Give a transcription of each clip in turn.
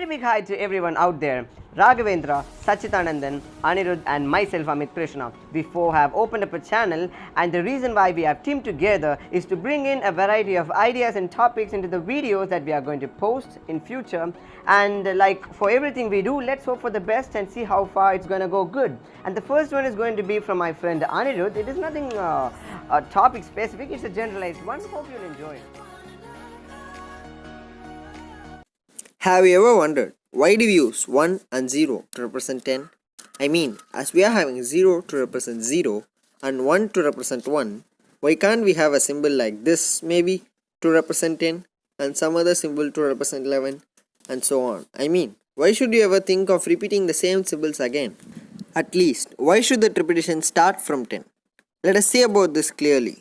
big hi to everyone out there. Raghavendra, Sachitanandan, Anirudh and myself Amit Krishna. We four have opened up a channel, and the reason why we have teamed together is to bring in a variety of ideas and topics into the videos that we are going to post in future. And like for everything we do, let's hope for the best and see how far it's going to go good. And the first one is going to be from my friend Anirudh. It is nothing topic specific, it's a generalized one. Hope you'll enjoy it. Have you ever wondered why do we use 1 and 0 to represent 10? I mean, as we are having 0 to represent 0 and 1 to represent 1, why can't we have a symbol like this maybe to represent 10 and some other symbol to represent 11 and so on? I mean, why should you ever think of repeating the same symbols again? At least, why should that repetition start from 10? Let us see about this clearly.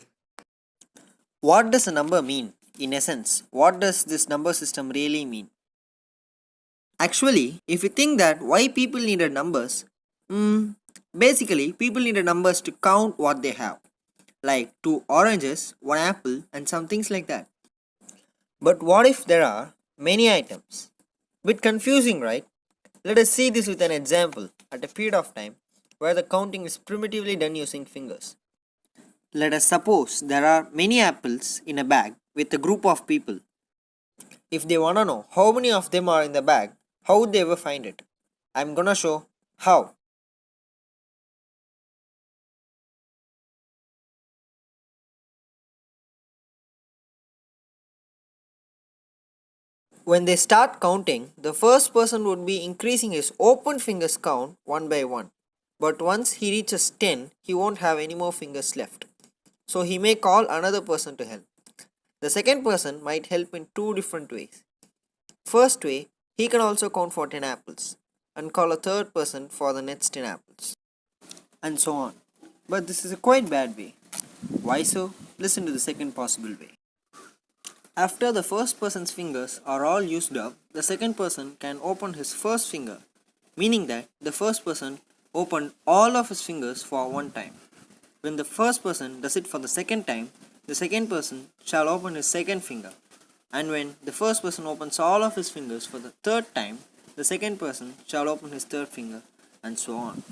What does a number mean? In essence, what does this number system really mean? Actually, if you think that why people needed numbers, basically people needed numbers to count what they have, like 2 oranges, 1 apple and some things like that. But what if there are many items? Bit confusing, right? Let us see this with an example at a period of time where the counting is primitively done using fingers. Let us suppose there are many apples in a bag with a group of people. If they wanna know how many of them are in the bag, how would they ever find it? I'm gonna show how. When they start counting, the first person would be increasing his open fingers count one by one. But once he reaches 10, he won't have any more fingers left. So he may call another person to help. The second person might help in two different ways. First way, he can also count for 10 apples and call a third person for the next 10 apples. And so on. But this is a quite bad way. Why so? Listen to the second possible way. After the first person's fingers are all used up, the second person can open his first finger, meaning that the first person opened all of his fingers for one time. When the first person does it for the second time, the second person shall open his second finger. And when the first person opens all of his fingers for the third time, the second person shall open his third finger, and so on.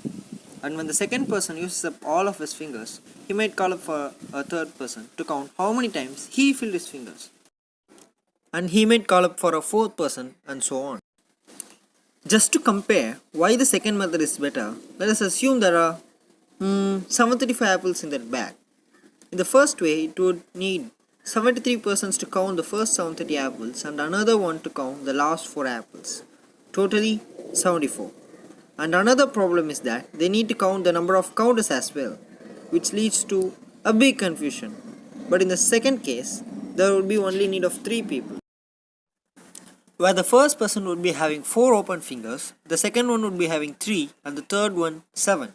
And when the second person uses up all of his fingers, he might call up for a third person to count how many times he filled his fingers. And he might call up for a fourth person, and so on. Just to compare why the second method is better, let us assume there are 735 apples in that bag. In the first way, it would need 73 persons to count the first 730 apples and another one to count the last 4 apples. Totally 74. And another problem is that they need to count the number of counters as well, which leads to a big confusion. But in the second case, there would be only need of 3 people. Where the first person would be having 4 open fingers, the second one would be having 3 and the third one 7.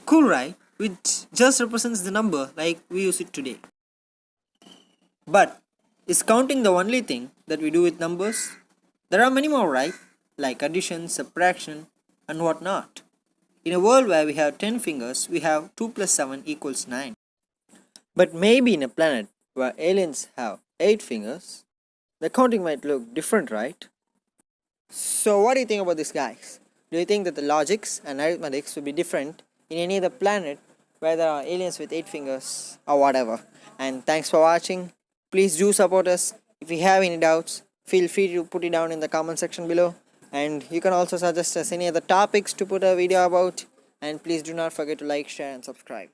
Cool, right? Which just represents the number like we use it today. But is counting the only thing that we do with numbers? There are many more, right? Like addition, subtraction and whatnot. In a world where we have 10 fingers, we have 2 plus 7 equals 9. But maybe in a planet where aliens have 8 fingers, the counting might look different, right? So what do you think about this, guys? Do you think that the logics and arithmetics will be different in any other planet where there are aliens with 8 fingers or whatever? And thanks for watching. Please do support us. If you have any doubts, feel free to put it down in the comment section below. And you can also suggest us any other topics to put a video about. And please do not forget to like, share and subscribe.